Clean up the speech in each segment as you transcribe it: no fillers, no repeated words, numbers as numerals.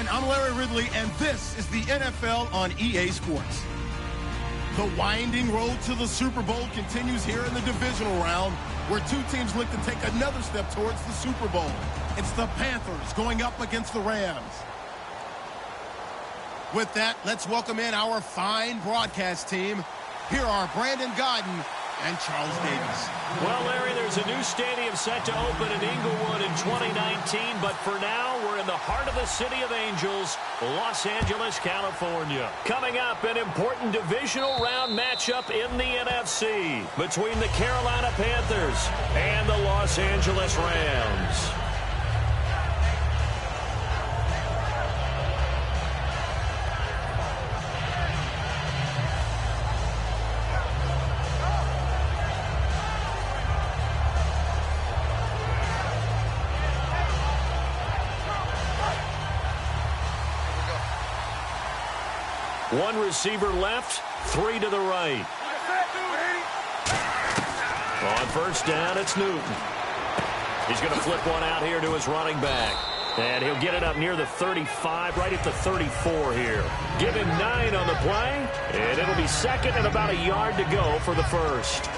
everyone. I'm Larry Ridley, and this is the NFL on EA Sports. The winding road to the Super Bowl continues here in the divisional round, where two teams look to take another step towards the Super Bowl. It's the Panthers going up against the Rams. With that, let's welcome in our fine broadcast team. Here are Brandon Godden and Charles Davis. Well, Larry, there's a new stadium set to open in Inglewood in 2019, but for now, we're in the heart of the City of Angels, Los Angeles, California. Coming up, an important divisional round matchup in the NFC between the Carolina Panthers and the Los Angeles Rams. One receiver left, three to the right. On first down, it's Newton. He's going to flip one out here to his running back. And he'll get it up near the 35, right at the 34 here. Give him 9 on the play, and it'll be second and about a yard to go for the first.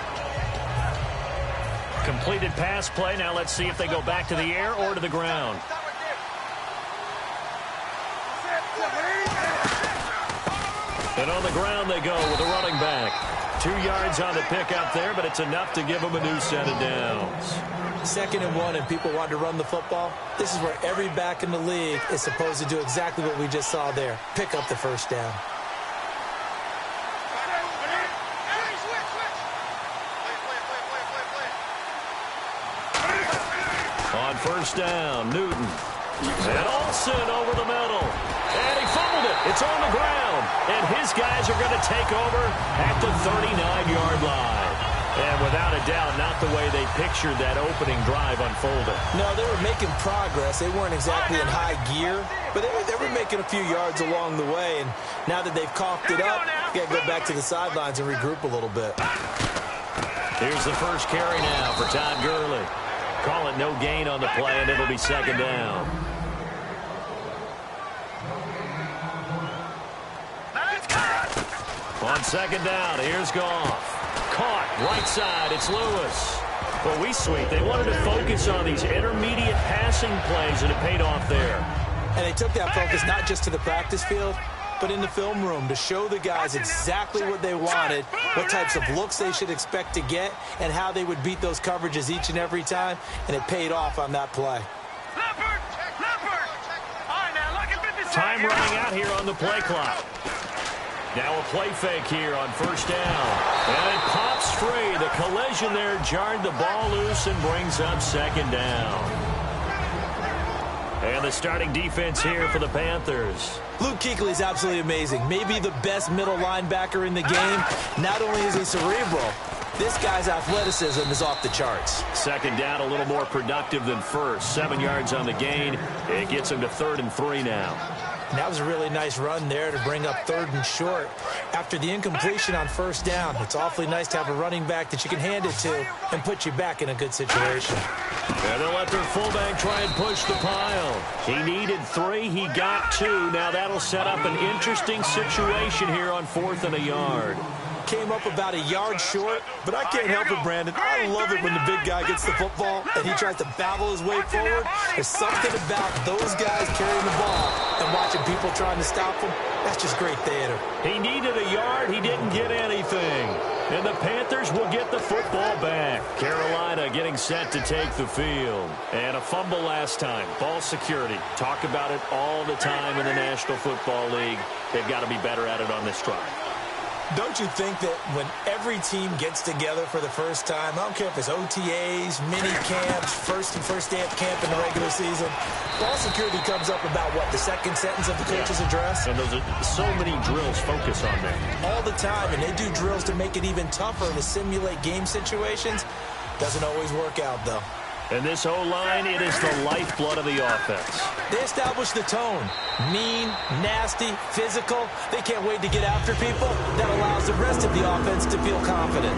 Completed pass play. Now let's see if they go back to the air or to the ground. And on the ground they go with the running back. 2 yards on the pickup there, but it's enough to give them a new set of downs. 2nd and 1, and people want to run the football. This is where every back in the league is supposed to do exactly what we just saw there. Pick up the first down. On first down, Newton. And Olsen over the middle. And he fumbled it. It's on the ground. And his guys are going to take over at the 39-yard line. And without a doubt, not the way they pictured that opening drive unfolding. No, they were making progress. They weren't exactly in high gear, but they were making a few yards along the way. And now that they've coughed it up, you got to go back to the sidelines and regroup a little bit. Here's the first carry now for Todd Gurley. Call it no gain on the play, and it'll be second down. On second down, here's Goff. Caught, right side, it's Lewis. Well, sweet. They wanted to focus on these intermediate passing plays, and it paid off there. And they took that focus not just to the practice field, but in the film room to show the guys exactly what they wanted, what types of looks they should expect to get, and how they would beat those coverages each and every time, and it paid off on that play. Time running out here on the play clock. Now a play fake here on first down. And it pops free. The collision there jarred the ball loose and brings up second down. And the starting defense here for the Panthers. Luke Kuechly is absolutely amazing. Maybe the best middle linebacker in the game. Not only is he cerebral, this guy's athleticism is off the charts. Second down, a little more productive than first. 7 yards on the gain. It gets him to 3rd and 3 now. And that was a really nice run there to bring up 3rd and short. After the incompletion on first down, it's awfully nice to have a running back that you can hand it to and put you back in a good situation. And they'll let their fullback try and push the pile. He needed 3. He got 2. Now that'll set up an interesting situation here on 4th and a yard. Came up about a yard short, but I can't help it, Brandon. I love it when the big guy gets the football and he tries to battle his way forward. There's something about those guys carrying the ball and watching people trying to stop them. That's just great theater. He needed a yard. He didn't get anything. And the Panthers will get the football back. Carolina getting set to take the field. And a fumble last time. Ball security. Talk about it all the time in the National Football League. They've got to be better at it on this drive. Don't you think that when every team gets together for the first time, I don't care if it's OTAs, mini camps, first day of camp in the regular season, ball security comes up about, what, the second sentence of the coach's address? And those are so many drills focus on that. All the time, and they do drills to make it even tougher to simulate game situations. Doesn't always work out, though. And this O-line, it is the lifeblood of the offense. They establish the tone. Mean, nasty, physical. They can't wait to get after people. That allows the rest of the offense to feel confident.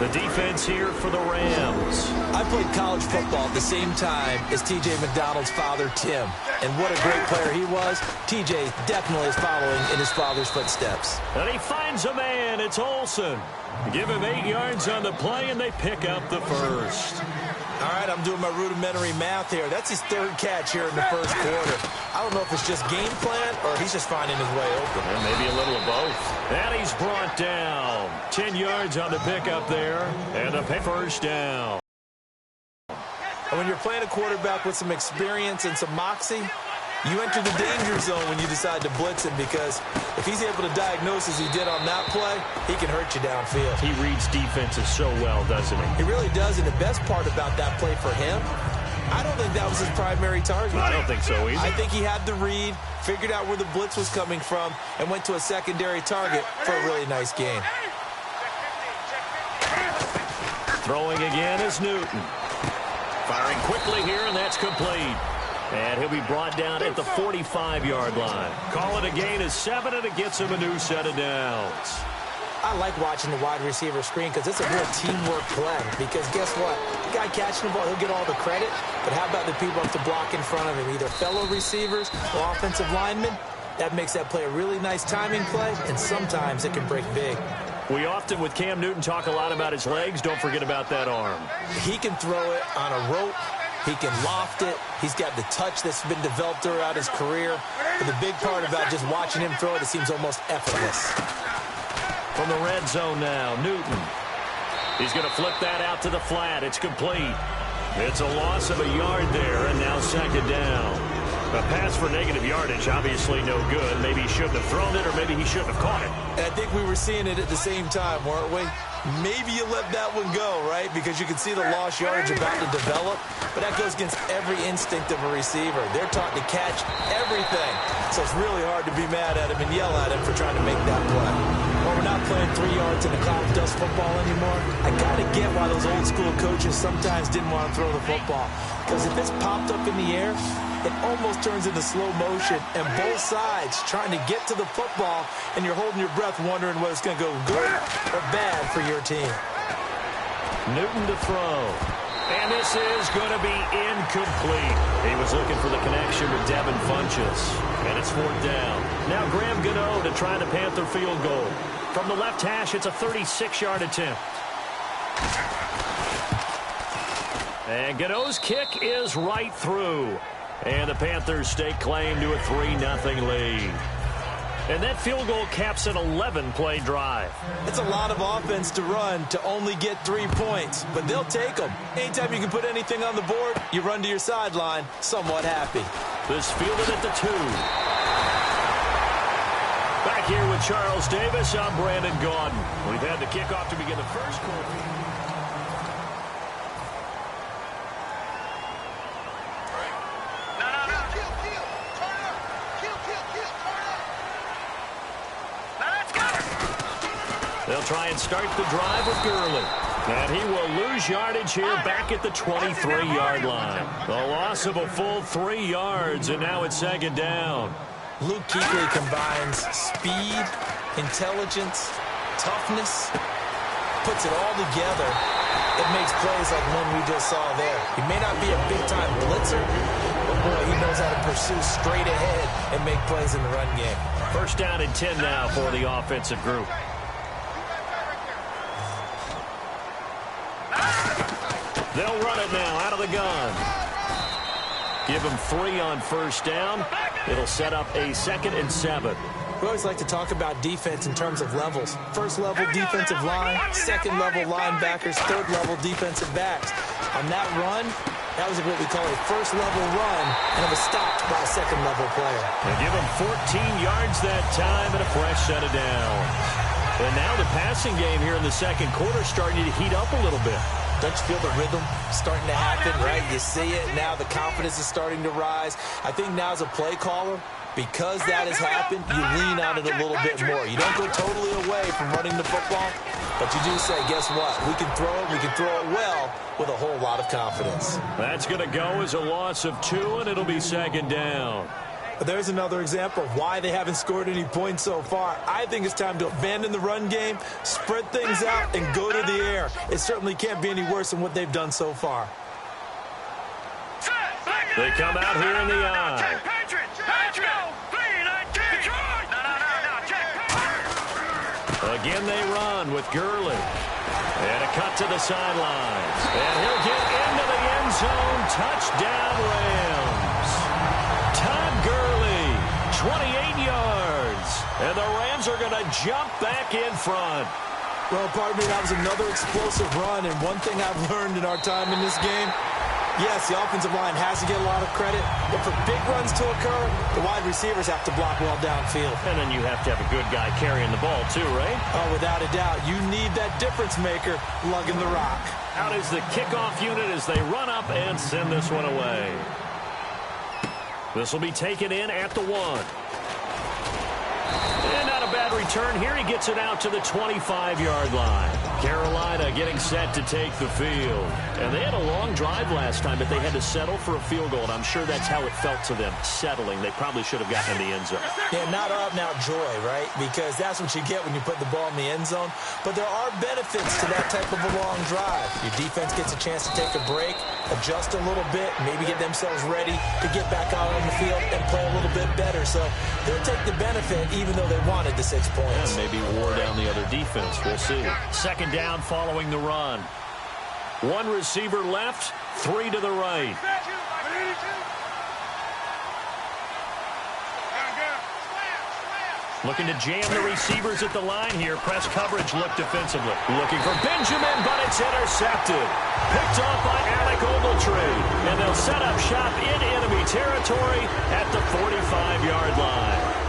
The defense here for the Rams. I played college football at the same time as T.J. McDonald's father, Tim. And what a great player he was. T.J. definitely is following in his father's footsteps. And he finds a man. It's Olsen. Give him 8 yards on the play, and they pick up the first. All right, I'm doing my rudimentary math here. That's his 3rd catch here in the first quarter. I don't know if it's just game plan or he's just finding his way open. And maybe a little of both. And he's brought down. 10 yards on the pickup there, and a first down. And when you're playing a quarterback with some experience and some moxie, you enter the danger zone when you decide to blitz him, because if he's able to diagnose as he did on that play, he can hurt you downfield. He reads defenses so well, doesn't he? He really does, and the best part about that play for him, I don't think that was his primary target. I don't think so either. I think he had the read, figured out where the blitz was coming from, and went to a secondary target for a really nice gain. Throwing again is Newton. Firing quickly here, and that's complete. And he'll be brought down at the 45-yard line. Call it a gain of 7, and it gets him a new set of downs. I like watching the wide receiver screen because it's a real teamwork play. Because guess what? The guy catching the ball, he'll get all the credit. But how about the people up to block in front of him, either fellow receivers or offensive linemen? That makes that play a really nice timing play, and sometimes it can break big. We often, with Cam Newton, talk a lot about his legs. Don't forget about that arm. He can throw it on a rope. He can loft it. He's got the touch that's been developed throughout his career. But the big part about just watching him throw it, it seems almost effortless. From the red zone now, Newton. He's going to flip that out to the flat. It's complete. It's a loss of a yard there, and now 2nd down. A pass for negative yardage, obviously no good. Maybe he shouldn't have thrown it, or maybe he shouldn't have caught it. And I think we were seeing it at the same time, weren't we? Maybe you let that one go, right? Because you can see the lost yardage about to develop. But that goes against every instinct of a receiver. They're taught to catch everything. So it's really hard to be mad at him and yell at him for trying to make that play. Well, we're not playing 3 yards in a cloud of dust football anymore. I got to get why those old school coaches sometimes didn't want to throw the football. Because if it's popped up in the air, it almost turns into slow motion, and both sides trying to get to the football, and you're holding your breath wondering whether it's going to go good or bad for your team. Newton to throw. And this is going to be incomplete. He was looking for the connection with Devin Funchess. And it's 4th down. Now Graham Gano to try the Panther field goal. From the left hash, it's a 36-yard attempt. And Gano's kick is right through. And the Panthers stake claim to a 3-0 lead. And that field goal caps an 11-play drive. It's a lot of offense to run to only get 3 points, but they'll take them. Anytime you can put anything on the board, you run to your sideline somewhat happy. This fielded at the 2. Back here with Charles Davis, I'm Brandon Gaudin. We've had the kickoff to begin the first quarter. They'll try and start the drive with Gurley. And he will lose yardage here back at the 23-yard line. The loss of a full 3 yards, and now it's 2nd down. Luke Kuechly combines speed, intelligence, toughness, puts it all together. It makes plays like one we just saw there. He may not be a big-time blitzer, but boy, he knows how to pursue straight ahead and make plays in the run game. 1st down and 10 now for the offensive group. They'll run it now out of the gun. Give him 3 on 1st down. It'll set up a 2nd and 7. We always like to talk about defense in terms of levels. 1st level defensive line, 2nd level linebackers, 3rd level defensive backs. On that run, that was what we call a 1st level run, and it was stopped by a 2nd level player. And give him 14 yards that time and a fresh set of downs. And now the passing game here in the 2nd quarter starting to heat up a little bit. Don't you feel the rhythm starting to happen, right? You see it now. The confidence is starting to rise. I think now as a play caller, because that has happened, you lean on it a little bit more. You don't go totally away from running the football, but you do say, guess what? We can throw it. We can throw it well with a whole lot of confidence. That's going to go as a loss of 2, and it'll be 2nd down. There's another example of why they haven't scored any points so far. I think it's time to abandon the run game, spread things out, and go to the air. It certainly can't be any worse than what they've done so far. They come out here in the eye. Again they run with Gurley. And a cut to the sidelines. And he'll get into the end zone. Touchdown Rams. Todd Gurley, 28 yards. And the Rams are going to jump back in front. Well, pardon me, that was another explosive run. And one thing I've learned in our time in this game, yes, the offensive line has to get a lot of credit, but for big runs to occur, the wide receivers have to block well downfield. And then you have to have a good guy carrying the ball too, right? Oh, without a doubt. You need that difference maker lugging the rock. Out is the kickoff unit as they run up and send this one away. This will be taken in at the 1. And not a bad return here. He gets it out to the 25-yard line. Carolina getting set to take the field. And they had a long drive last time, but they had to settle for a field goal, and I'm sure that's how it felt to them, settling. They probably should have gotten in the end zone. Yeah, not out-and-out joy, right? Because that's what you get when you put the ball in the end zone. But there are benefits to that type of a long drive. Your defense gets a chance to take a break, adjust a little bit, maybe get themselves ready to get back out on the field and play a little bit better. So they'll take the benefit even though they wanted the 6 points. And maybe wore down the other defense. We'll see. Second down following the run. 1 receiver left, 3 to the right. Looking to jam the receivers at the line here. Press coverage look defensively. Looking for Benjamin, but it's intercepted. Picked off by Alec Ogletree. And they'll set up shop in enemy territory at the 45-yard line.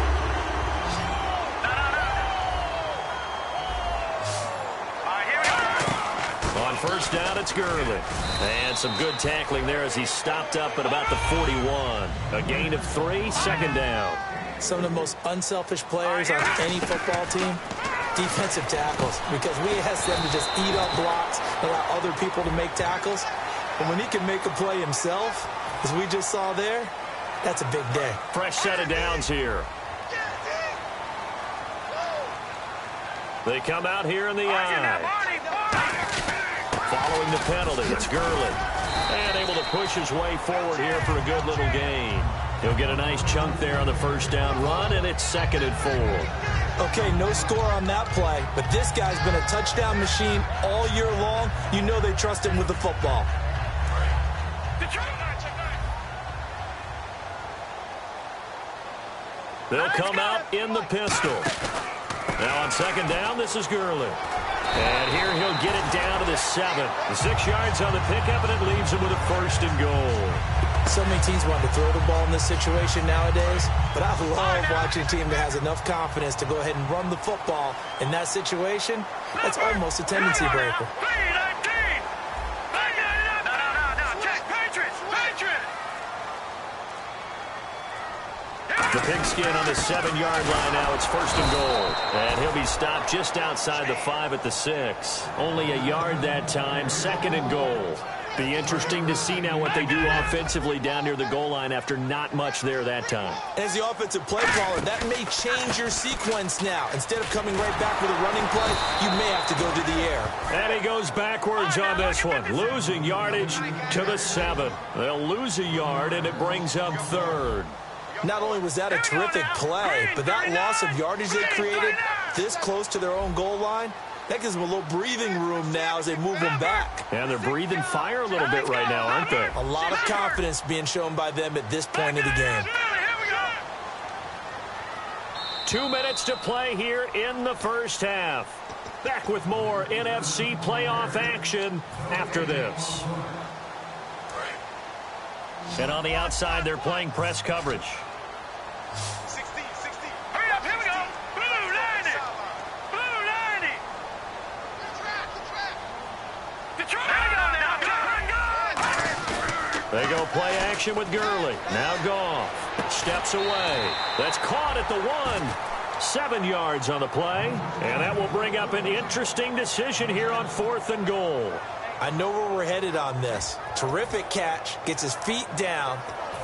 On first down, it's Gurley. And some good tackling there as he stopped up at about the 41. A gain of 3, second down. Some of the most unselfish players on any football team, defensive tackles, because we ask them to just eat up blocks, allow other people to make tackles. But when he can make a play himself, as we just saw there, that's a big day. Fresh set of downs here. They come out here in the eye. Following the penalty, it's Gurley. And able to push his way forward here for a good little gain. He'll get a nice chunk there on the first down run, and it's 2nd and 4. Okay, no score on that play, but this guy's been a touchdown machine all year long. You know they trust him with the football. They'll come out in the pistol. Now on second down, this is Gurley. And here he'll get it down to the 7. The 6 yards on the pickup, and it leaves him with a 1st and goal. So many teams want to throw the ball in this situation nowadays, but I love watching a team that has enough confidence to go ahead and run the football. In that situation, that's almost a tendency breaker. The pigskin on the 7-yard line now. It's 1st and goal. And he'll be stopped just outside the 5 at the 6. Only a yard that time. 2nd and goal. Be interesting to see now what they do offensively down near the goal line after not much there that time. As the offensive play caller, that may change your sequence now. Instead of coming right back with a running play, you may have to go to the air. And he goes backwards on this one, losing yardage to the 7. They'll lose a yard, and it brings up 3rd. Not only was that a terrific play, but that loss of yardage they created this close to their own goal line, that gives them a little breathing room now as they move them back. And they're breathing fire a little bit right now, aren't they? A lot of confidence being shown by them at this point of the game. 2 minutes to play here in the first half. Back with more NFC playoff action after this. And on the outside, they're playing press coverage. 60. Hurry up, here we go. Blue line it. They go play action with Gurley. Now Goff steps away. That's caught at the 1. 7 yards on the play. And that will bring up an interesting decision here on 4th and goal. I know where we're headed on this. Terrific catch, gets his feet down,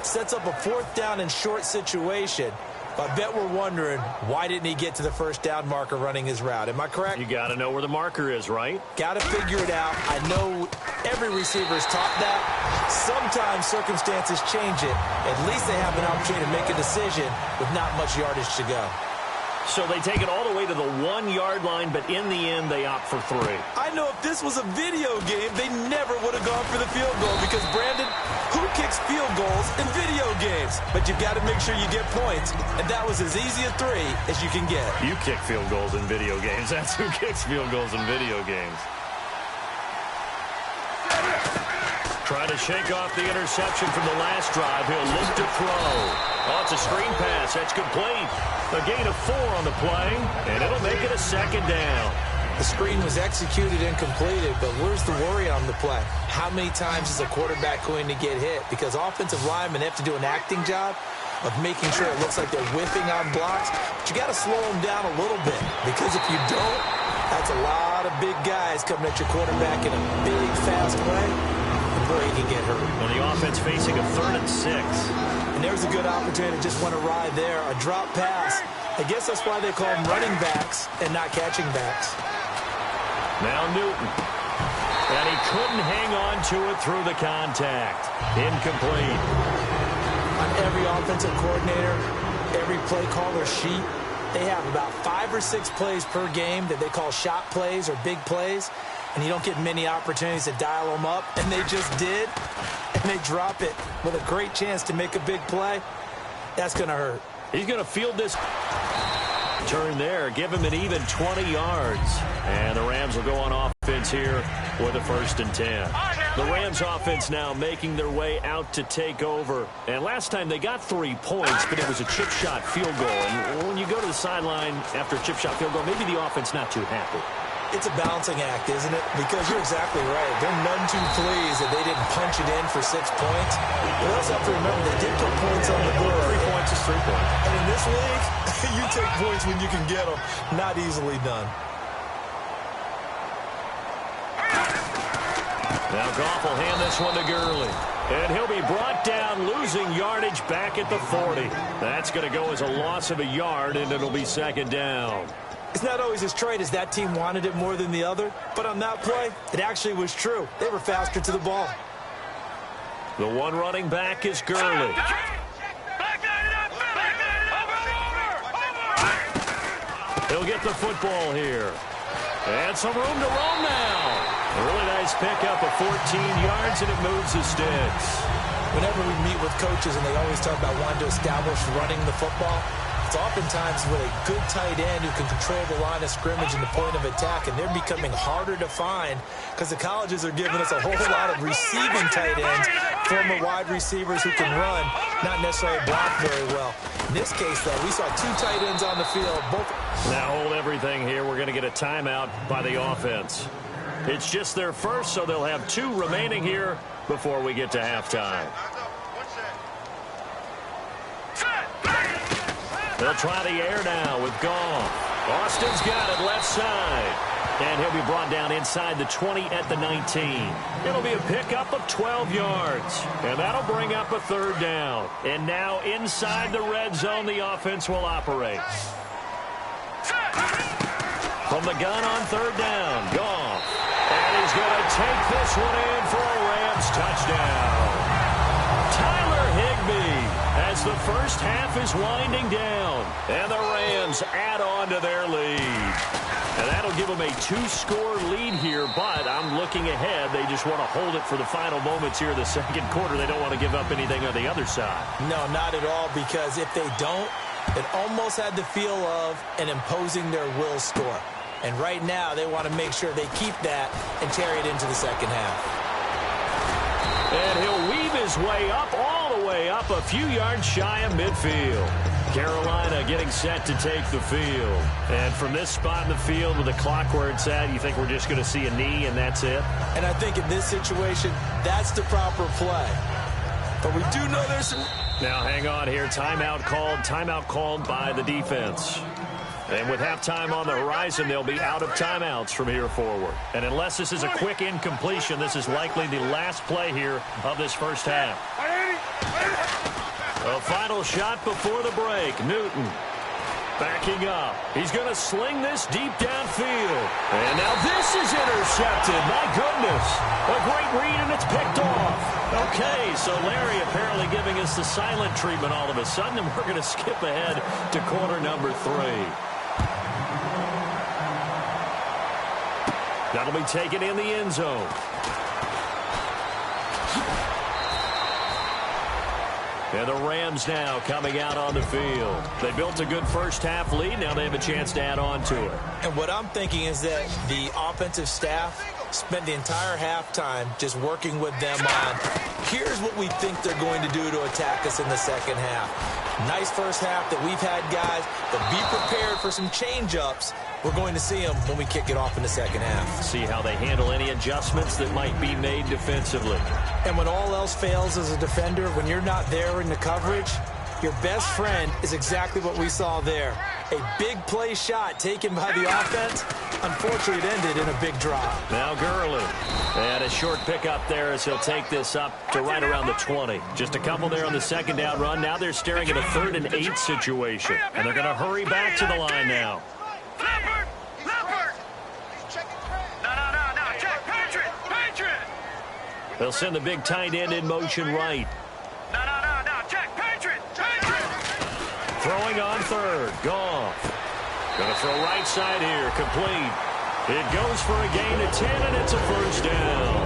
Sets up a 4th down and short situation. I bet we're wondering, why didn't he get to the first down marker running his route? Am I correct? You got to know where the marker is, right? Got to figure it out. I know every receiver is taught that. Sometimes circumstances change it. At least they have an opportunity to make a decision with not much yardage to go. So they take it all the way to the 1-yard line, but in the end, they opt for 3. I know if this was a video game, they never would have gone for the field goal because, Brandon, who kicks field goals in video games? But you've got to make sure you get points, and that was as easy a 3 as you can get. You kick field goals in video games. That's who kicks field goals in video games. Trying to shake off the interception from the last drive. He'll look to throw. Oh, it's a screen pass. That's complete. A gain of 4 on the play, and it'll make it a 2nd down. The screen was executed and completed, but where's the worry on the play? How many times is a quarterback going to get hit? Because offensive linemen have to do an acting job of making sure it looks like they're whiffing on blocks. But you got to slow them down a little bit, because if you don't, that's a lot of big guys coming at your quarterback in a big, fast way. And boy, he can get hurt. And the offense facing a 3rd and 6. And there's a good opportunity to just want to ride there. A drop pass. I guess that's why they call them running backs and not catching backs. Now Newton. And he couldn't hang on to it through the contact. Incomplete. On every offensive coordinator, every play caller sheet, they have about 5 or 6 plays per game that they call shot plays or big plays. And you don't get many opportunities to dial them up. And they just did. And they drop it with a great chance to make a big play. That's going to hurt. He's going to field this turn there. Give him an even 20 yards. And the Rams will go on offense here with a 1st and 10. The Rams offense now making their way out to take over. And last time they got 3 points, but it was a chip shot field goal. And when you go to the sideline after a chip shot field goal, maybe the offense not too happy. It's a balancing act, isn't it? Because you're exactly right. They're none too pleased that they didn't punch it in for 6 points. But also have to remember they did put points on the board. 3 points is 3 points. And in this league, you take points when you can get them. Not easily done. Now Goff will hand this one to Gurley. And he'll be brought down, losing yardage back at the 40. That's going to go as a loss of a yard, and it'll be 2nd down. It's not always as straight as that team wanted it more than the other, but on that play, it actually was true. They were faster to the ball. The one running back is Gurley. He'll get the football here. And some room to roam now. A really nice pickup of 14 yards, and it moves the sticks. Whenever we meet with coaches and they always talk about wanting to establish running the football, it's oftentimes with a good tight end who can control the line of scrimmage and the point of attack, and they're becoming harder to find because the colleges are giving us a whole lot of receiving tight ends, former wide receivers who can run, not necessarily block very well. In this case, though, we saw 2 tight ends on the field. Both. Now hold everything here. We're going to get a timeout by the offense. It's just their first, so they'll have 2 remaining here before we get to halftime. They'll try the air now with Goff. Austin's got it left side. And he'll be brought down inside the 20 at the 19. It'll be a pickup of 12 yards. And that'll bring up a 3rd down. And now inside the red zone, the offense will operate. From the gun on 3rd down, Goff. And he's going to take this one in for a Rams touchdown. Tyler Higbee, as the first half is winding down, and the Rams add on to their lead. And that'll give them a 2-score lead here, but I'm looking ahead. They just want to hold it for the final moments here in the 2nd quarter. They don't want to give up anything on the other side. No, not at all, because if they don't, it almost had the feel of an imposing their will score. And right now, they want to make sure they keep that and carry it into the 2nd half. And he'll weave his way up, all the way up, a few yards shy of midfield. Carolina getting set to take the field. And from this spot in the field with the clock where it's at, you think we're just going to see a knee and that's it? And I think in this situation, that's the proper play. But we do know there's some... Now hang on here. Timeout called by the defense. And with halftime on the horizon, they'll be out of timeouts from here forward. And unless this is a quick incompletion, this is likely the last play here of this first half. A final shot before the break. Newton backing up. He's going to sling this deep downfield. And now this is intercepted. My goodness. A great read, and it's picked off. Okay, so Larry apparently giving us the silent treatment all of a sudden, and we're going to skip ahead to quarter number 3. That'll be taken in the end zone. And the Rams now coming out on the field. They built a good first-half lead. Now they have a chance to add on to it. And what I'm thinking is that the offensive staff spent the entire halftime just working with them on, here's what we think they're going to do to attack us in the second half. Nice first half that we've had, guys, but be prepared for some change-ups. We're going to see them when we kick it off in the second half. See how they handle any adjustments that might be made defensively. And when all else fails as a defender, when you're not there in the coverage, your best friend is exactly what we saw there. A big play shot taken by the offense. Unfortunately, it ended in a big drop. Now Gurley. And a short pickup there as he'll take this up to right around the 20. Just a couple there on the second down run. Now they're staring at a 3rd and 8 situation. And they're going to hurry back to the line now. They'll send the big tight end in motion right. Throwing on 3rd. Goff. Going to throw right side here. Complete. It goes for a gain of 10, and it's a first down.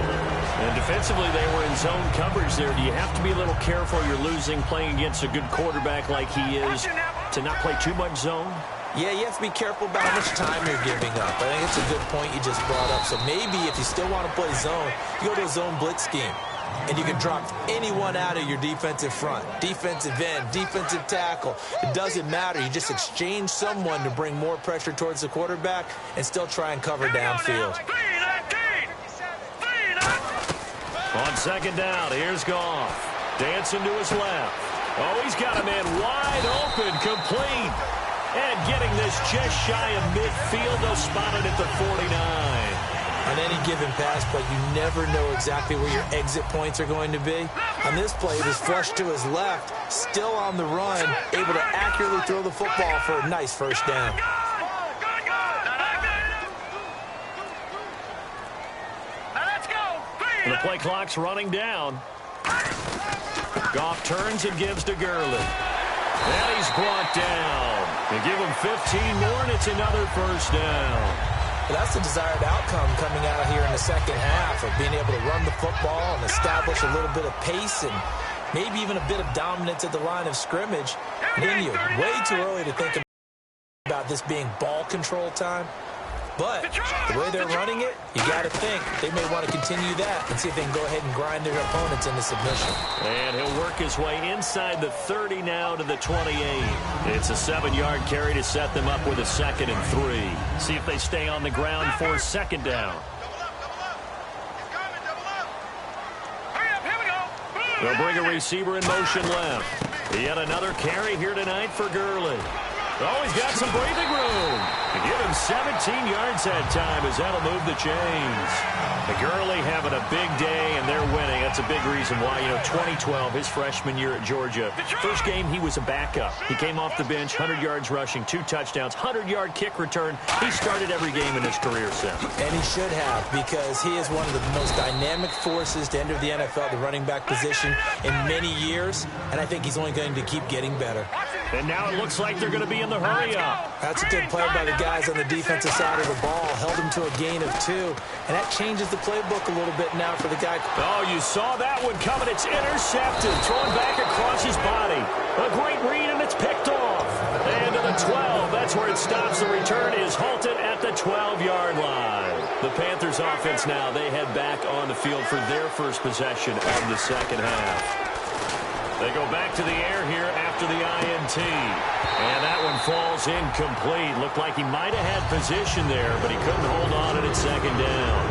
And defensively, they were in zone coverage there. Do you have to be a little careful? You're losing playing against a good quarterback like he is to not play too much zone? Yeah, you have to be careful about how much time you're giving up. I think it's a good point you just brought up. So maybe if you still want to play zone, you go to a zone blitz scheme. And you can drop anyone out of your defensive front. Defensive end, defensive tackle. It doesn't matter. You just exchange someone to bring more pressure towards the quarterback and still try and cover downfield. On second down, here's Goff. Dancing to his left. Oh, he's got a man wide open, complete. And getting this just shy of midfield, they'll spot it at the 49. On any given pass, but you never know exactly where your exit points are going to be. On this play, it was flushed to his left, still on the run, able to accurately throw the football for a nice first down. And the play clock's running down. Goff turns and gives to Gurley. And he's brought down. They give him 15 more, and it's another first down. Well, that's the desired outcome coming out here in the second half of being able to run the football and establish a little bit of pace and maybe even a bit of dominance at the line of scrimmage. And then you're way too early to think about this being ball control time. But the way they're running it, you got to think they may want to continue that and see if they can go ahead and grind their opponents into submission. And he'll work his way inside the 30 now to the 28. It's a 7-yard carry to set them up with a 2nd and 3. See if they stay on the ground for second down. They'll bring a receiver in motion left. Yet another carry here tonight for Gurley. Oh, he's got some breathing room. To give him 17 yards that time as that'll move the chains. The Gurley having a big day, and they're winning. That's a big reason why. 2012, his freshman year at Georgia, first game he was a backup. He came off the bench, 100 yards rushing, 2 touchdowns, 100-yard kick return. He started every game in his career, Seth. And he should have, because he is one of the most dynamic forces to enter the NFL, the running back position, in many years. And I think he's only going to keep getting better. And now it looks like they're going to be in the hurry-up. That's a good play by the guys on the defensive side of the ball. Held him to a gain of 2. And that changes the playbook a little bit now for the guy. Oh, you saw that one coming. It's intercepted. Thrown back across his body. A great read, and it's picked off. And to the 12. That's where it stops. The return is halted at the 12-yard line. The Panthers offense now, they head back on the field for their first possession of the second half. They go back to the air here after the INT. And that one falls incomplete. Looked like he might have had position there, but he couldn't hold on at second down.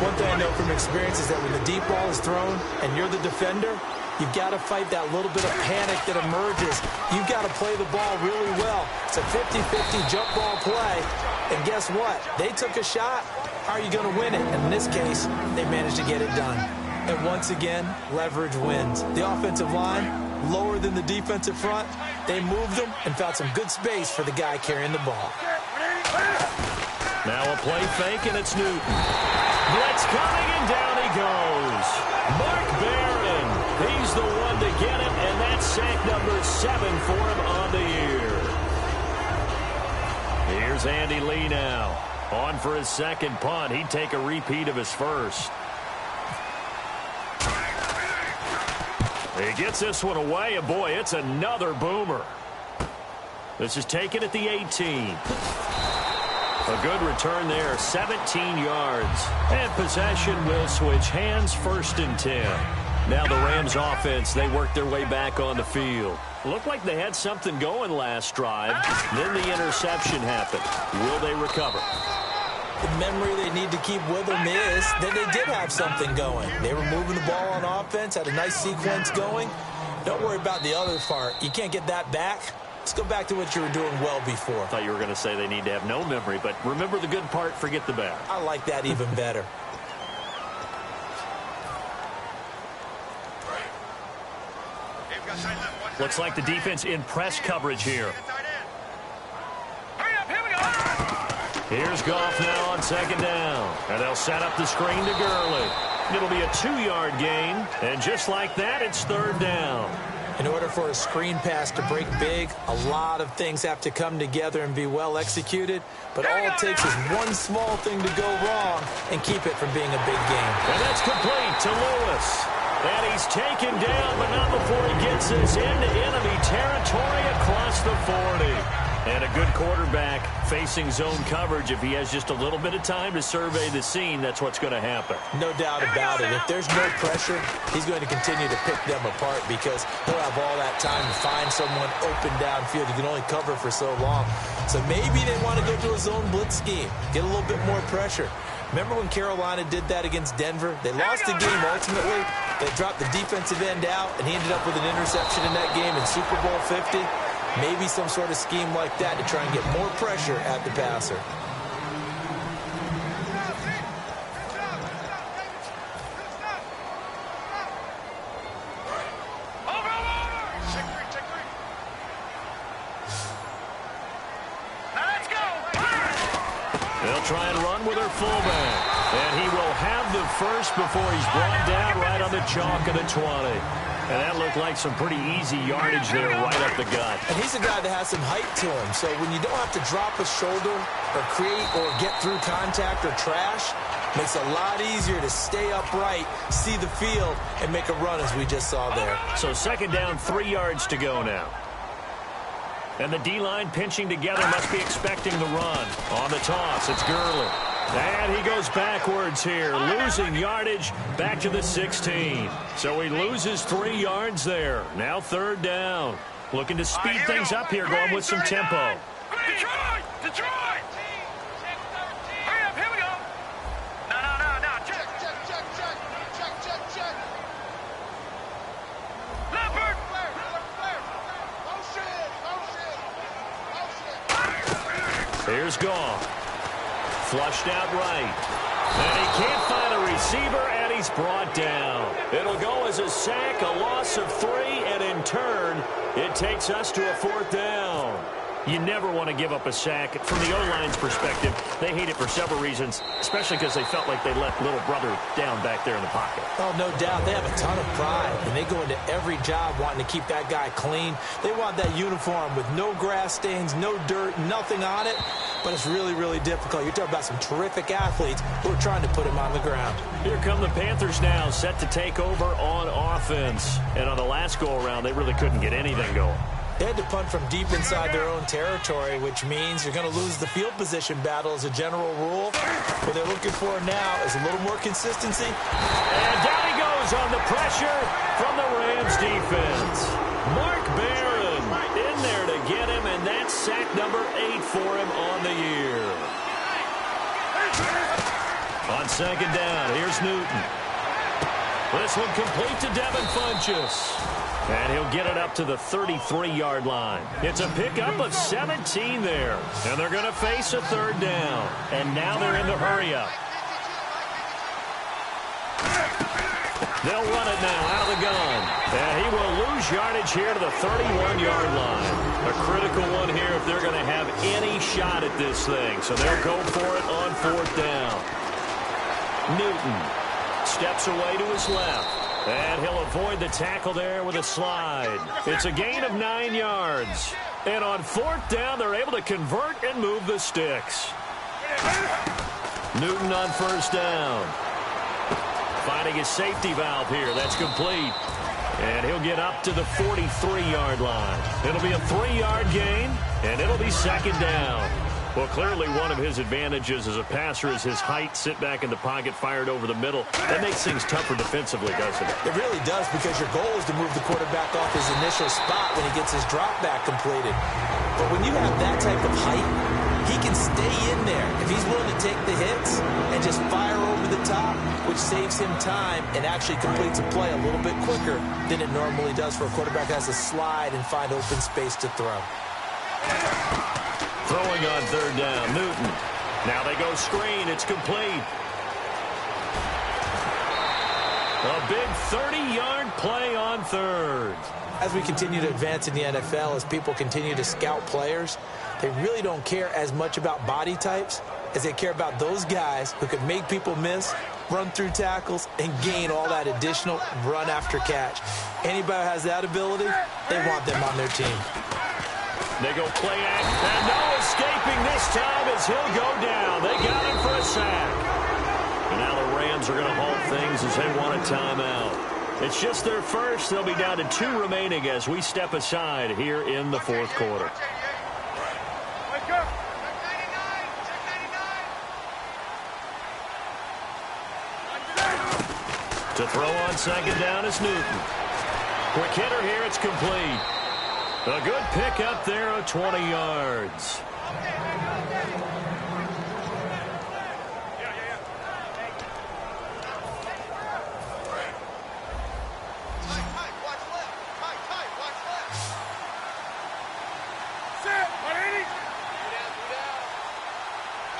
One thing I know from experience is that when the deep ball is thrown and you're the defender, you've got to fight that little bit of panic that emerges. You've got to play the ball really well. It's a 50-50 jump ball play. And guess what? They took a shot. How are you going to win it? And in this case, they managed to get it done. And once again, leverage wins. The offensive line lower than the defensive front. They moved him and found some good space for the guy carrying the ball. Now a play fake, and it's Newton. Blitz coming, and down he goes. Mark Barron, he's the one to get him, and that's sack number 7 for him on the year. Here's Andy Lee now. On for his second punt. He'd take a repeat of his first. He gets this one away, and boy, it's another boomer. This is taken at the 18. A good return there, 17 yards. And possession will switch hands, 1st and 10. Now the Rams offense, they work their way back on the field. Looked like they had something going last drive. Then the interception happened. Will they recover? The memory they need to keep with them is that they did have something going. They were moving the ball on offense, had a nice sequence going. Don't worry about the other part. You can't get that back. Let's go back to what you were doing well before. I thought you were going to say they need to have no memory, but remember the good part, forget the bad. I like that even better. Looks like the defense in press coverage here. Here's Goff now on 2nd down. And they'll set up the screen to Gurley. It'll be a 2-yard gain. And just like that, it's 3rd down. In order for a screen pass to break big, a lot of things have to come together and be well executed. But all it takes is one small thing to go wrong and keep it from being a big game. And that's complete to Lewis. And he's taken down, but not before he gets this into enemy territory across the 40. And a good quarterback facing zone coverage. If he has just a little bit of time to survey the scene, that's what's going to happen. No doubt about it. If there's no pressure, he's going to continue to pick them apart because he'll have all that time to find someone open downfield. You can only cover for so long. So maybe they want to go to a zone blitz scheme, get a little bit more pressure. Remember when Carolina did that against Denver? They lost the game ultimately. They dropped the defensive end out, and he ended up with an interception in that game in Super Bowl 50. Maybe some sort of scheme like that to try and get more pressure at the passer. They'll try and run with their fullback. And he will have the first before he's brought down right on the chalk of the 20. And that looked like some pretty easy yardage there right up the gut. And he's a guy that has some height to him. So when you don't have to drop a shoulder or create or get through contact or trash, makes it a lot easier to stay upright, see the field, and make a run as we just saw there. So 2nd down, 3 yards to go now. And the D-line pinching together, must be expecting the run. On the toss, it's Gurley. And he goes backwards here, losing yardage back to the 16. So he loses 3 yards there. Now 3rd down. Looking to speed things up here, going with some tempo. Detroit! Detroit! Hurry up, here we go. No. Check. Leopard! Here's Goff. Flushed out right. And he can't find a receiver, and he's brought down. It'll go as a sack, a loss of 3, and in turn, it takes us to a 4th down. You never want to give up a sack. From the O-line's perspective, they hate it for several reasons, especially because they felt like they let little brother down back there in the pocket. Oh, no doubt. They have a ton of pride, and they go into every job wanting to keep that guy clean. They want that uniform with no grass stains, no dirt, nothing on it, but it's really, really difficult. You're talking about some terrific athletes who are trying to put him on the ground. Here come the Panthers now, set to take over on offense. And on the last go-around, they really couldn't get anything going. They had to punt from deep inside their own territory, which means you're going to lose the field position battle as a general rule. What they're looking for now is a little more consistency. And down he goes on the pressure from the Rams defense. Mark Barron in there to get him, and that's sack number 8 for him on the year. On 2nd down, here's Newton. This one complete to Devin Funchess. And he'll get it up to the 33-yard line. It's a pickup of 17 there. And they're going to face a 3rd down. And now they're in the hurry-up. They'll run it now out of the gun. And he will lose yardage here to the 31-yard line. A critical one here if they're going to have any shot at this thing. So they'll go for it on 4th down. Newton steps away to his left. And he'll avoid the tackle there with a slide. It's a gain of 9 yards. And on 4th down, they're able to convert and move the sticks. Newton on 1st down. Finding his safety valve here. That's complete. And he'll get up to the 43-yard line. It'll be a 3-yard gain, and it'll be 2nd down. Well, clearly one of his advantages as a passer is his height. Sit back in the pocket, fired over the middle. That makes things tougher defensively, doesn't it? It really does, because your goal is to move the quarterback off his initial spot when he gets his drop back completed. But when you have that type of height, he can stay in there if he's willing to take the hits and just fire over the top, which saves him time and actually completes a play a little bit quicker than it normally does for a quarterback that has to slide and find open space to throw. Throwing on 3rd down, Newton. Now they go screen. It's complete. A big 30-yard play on 3rd. As we continue to advance in the NFL, as people continue to scout players, they really don't care as much about body types as they care about those guys who can make people miss, run through tackles, and gain all that additional run after catch. Anybody who has that ability, they want them on their team. They go play act, and no escaping this time as he'll go down. They got him for a sack. And now the Rams are going to halt things as they want a timeout. It's just their first. They'll be down to 2 remaining as we step aside here in the 4th quarter. To throw on 2nd down is Newton. Quick hitter here, it's complete. A good pickup there of 20 yards.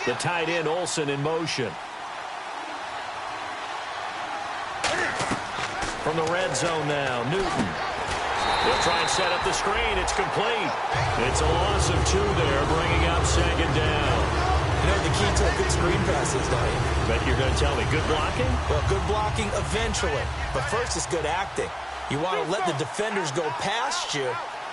The tight end Olsen in motion. From the red zone now, Newton. He'll try and set up the screen. It's complete. It's a loss of 2 there, bringing up 2nd down. You know the key to a good screen pass is, don't you? Bet you're going to tell me good blocking? Well, good blocking eventually. But first is good acting. You want to let the defenders go past you,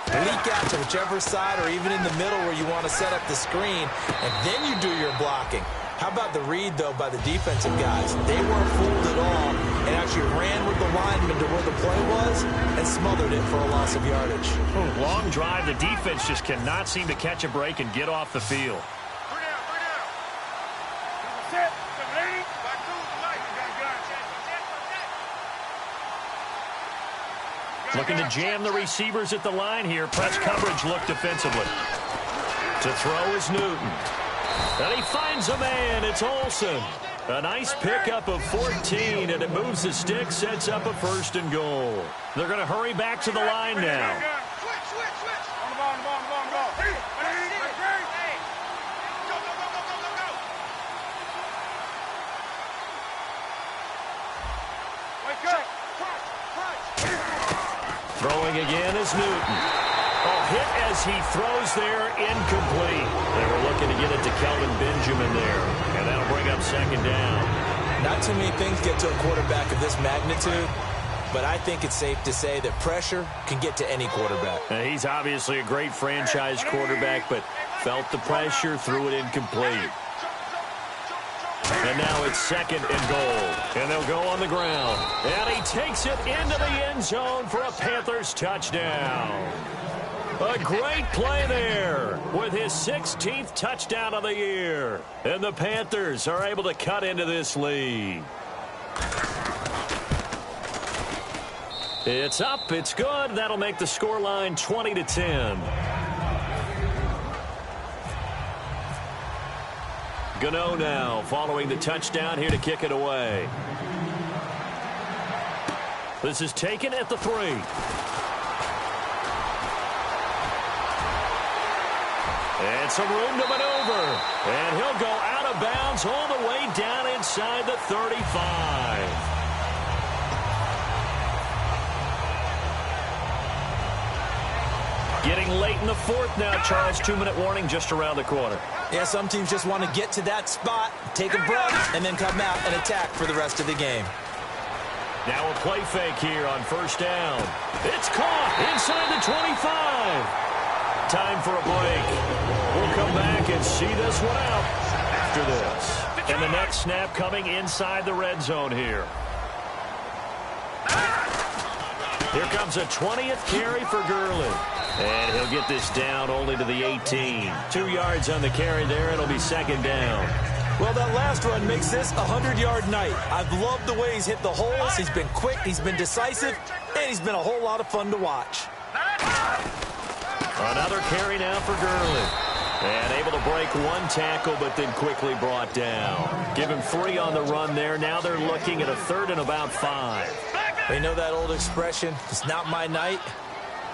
leak out to whichever side or even in the middle where you want to set up the screen, and then you do your blocking. How about the read, though, by the defensive guys? They weren't fooled at all and actually ran with the lineman to where the play was and smothered it for a loss of yardage. Oh, long drive. The defense just cannot seem to catch a break and get off the field. Looking to jam the receivers at the line here. Press coverage look defensively. To throw is Newton. And he finds a man. It's Olsen. A nice pickup of 14, and it moves the stick, sets up a 1st and goal. They're going to hurry back to the line now. Throwing again is Newton. Oh, hit as he throws there, incomplete. They were looking to get it to Kelvin Benjamin there, and that'll bring up 2nd down. Not too many things get to a quarterback of this magnitude, but I think it's safe to say that pressure can get to any quarterback. He's obviously a great franchise quarterback, but felt the pressure, threw it incomplete. And now it's 2nd and goal. And they'll go on the ground. And he takes it into the end zone for a Panthers touchdown. A great play there with his 16th touchdown of the year. And the Panthers are able to cut into this lead. It's up. It's good. That'll make the scoreline 20-10. Gano now following the touchdown here to kick it away. This is taken at the 3. And some room to maneuver. And he'll go out of bounds all the way down inside the 35. Getting late in the fourth now, Charles. 2-minute warning just around the corner. Yeah, some teams just want to get to that spot, take a breath, and then come out and attack for the rest of the game. Now a play fake here on first down. It's caught inside the 25. Time for a break. We'll come back and see this one out after this. And the next snap coming inside the red zone here. Here comes a 20th carry for Gurley. And he'll get this down only to the 18. 2 yards on the carry there. It'll be second down. Well, that last run makes this a 100-yard night. I've loved the way he's hit the holes. He's been quick, he's been decisive, and he's been a whole lot of fun to watch. Another carry now for Gurley. And able to break one tackle, but then quickly brought down. Give him 3 on the run there. Now they're looking at a 3rd and about 5. They know that old expression, it's not my night.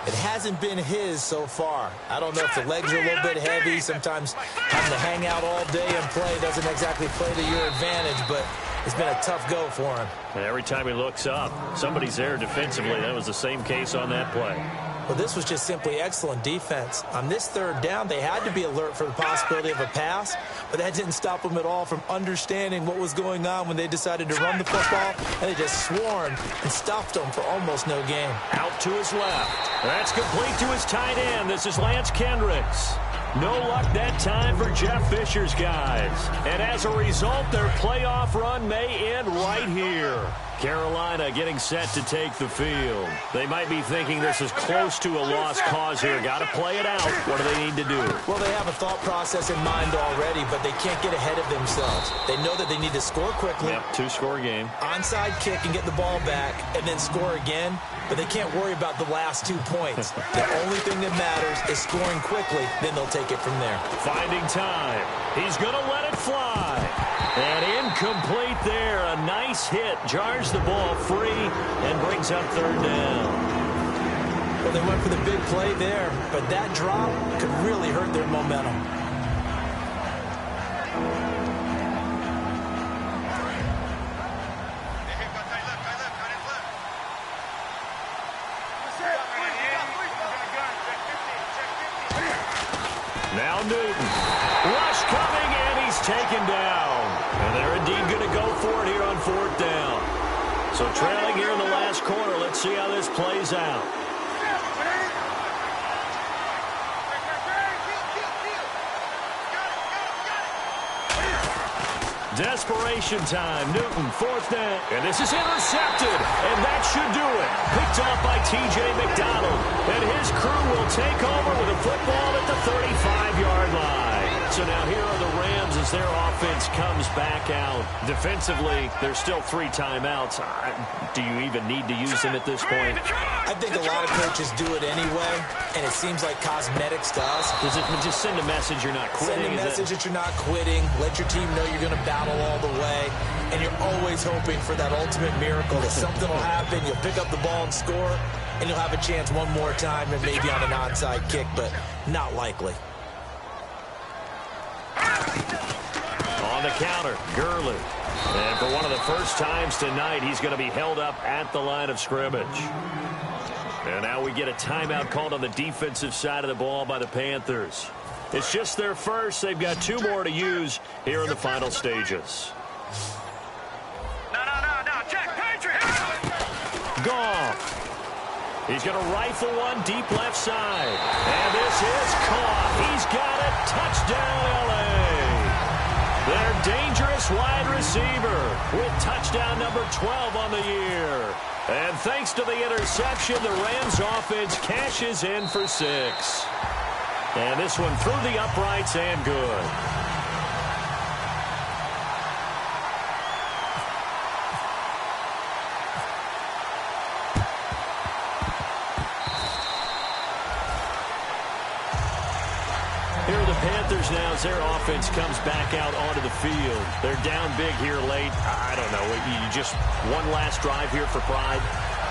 It hasn't been his so far. I don't know if the legs are a little bit heavy. Sometimes having to hang out all day and play doesn't exactly play to your advantage, but it's been a tough go for him. And every time he looks up, somebody's there defensively. That was the same case on that play. Well, this was just simply excellent defense. On this 3rd down, they had to be alert for the possibility of a pass, but that didn't stop them at all from understanding what was going on when they decided to run the football, and they just swarmed and stuffed them for almost no gain. Out to his left. That's complete to his tight end. This is Lance Kendricks. No luck that time for Jeff Fisher's guys. And as a result, their playoff run may end right here. Carolina getting set to take the field. They might be thinking this is close to a lost cause here. Got to play it out. What do they need to do? Well, they have a thought process in mind already, but they can't get ahead of themselves. They know that they need to score quickly. Yep, 2-score game. Onside kick and get the ball back and then score again, but they can't worry about the last 2 points. The only thing that matters is scoring quickly, then they'll take it from there. Finding time. He's going to let it fly. And incomplete there. A nice hit. Jars the ball free and brings up 3rd down. Well, they went for the big play there, but that drop could really hurt their momentum. Now Newton. Rush coming, and he's taken down. And they're indeed going to go for it here on 4th down. So trailing here in the last quarter. Let's see how this plays out. Desperation time. Newton, 4th down. And this is intercepted. And that should do it. Picked off by T.J. McDonald. And his crew will take over with a football at the 35-yard line. So now here are the Rams as their offense comes back out. Defensively, there's still 3 timeouts. Do you even need to use them at this point? I think a lot of coaches do it anyway, and it seems like cosmetics to us. Does it just send a message you're not quitting? Send a message that you're not quitting. Let your team know you're going to battle all the way. And you're always hoping for that ultimate miracle that something will happen. You'll pick up the ball and score, and you'll have a chance one more time and maybe on an onside kick, but not likely. On the counter, Gurley. And for one of the first times tonight, he's going to be held up at the line of scrimmage. And now we get a timeout called on the defensive side of the ball by the Panthers. It's just their first. They've got 2 more to use here in the final stages. No, check, Patriot! Goff. He's going to rifle one deep left side. And this is caught. He's got it. Touchdown, L.A. Their dangerous wide receiver with touchdown number 12 on the year. And thanks to the interception, the Rams offense cashes in for 6. And this one through the uprights and good. Here are the Panthers now as their offense comes back out onto the field. They're down big here late. I don't know. You just one last drive here for pride.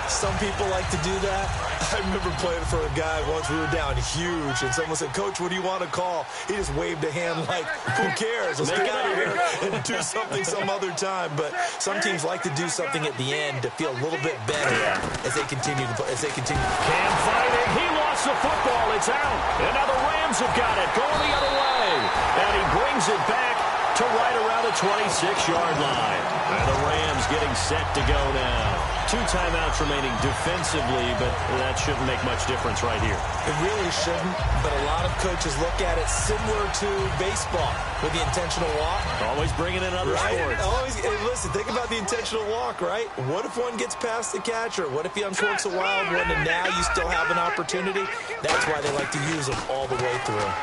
Some people like to do that. I remember playing for a guy once. We were down huge, and someone said, "Coach, what do you want to call?" He just waved a hand like, "Who cares? Let's get out of here and do something some other time." But some teams like to do something at the end to feel a little bit better as they continue to play. Cam fighting. He lost gets the football. It's out. And now the Rams have got it. Going the other way. And he brings it back to right around the 26-yard line. And the Rams getting set to go now. 2 timeouts remaining defensively, but that shouldn't make much difference right here. It really shouldn't, but a lot of coaches look at it similar to baseball with the intentional walk. Always bringing in other sports. Hey, listen, think about the intentional walk, right? What if one gets past the catcher? What if he uncorks a wild one and now you still have an opportunity? That's why they like to use them all the way through.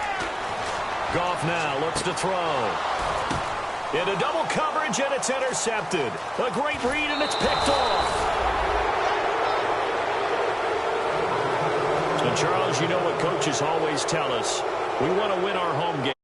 Goff now looks to throw. Into double coverage, and it's intercepted. A great read, and it's picked off. And, Charles, you know what coaches always tell us. We want to win our home game.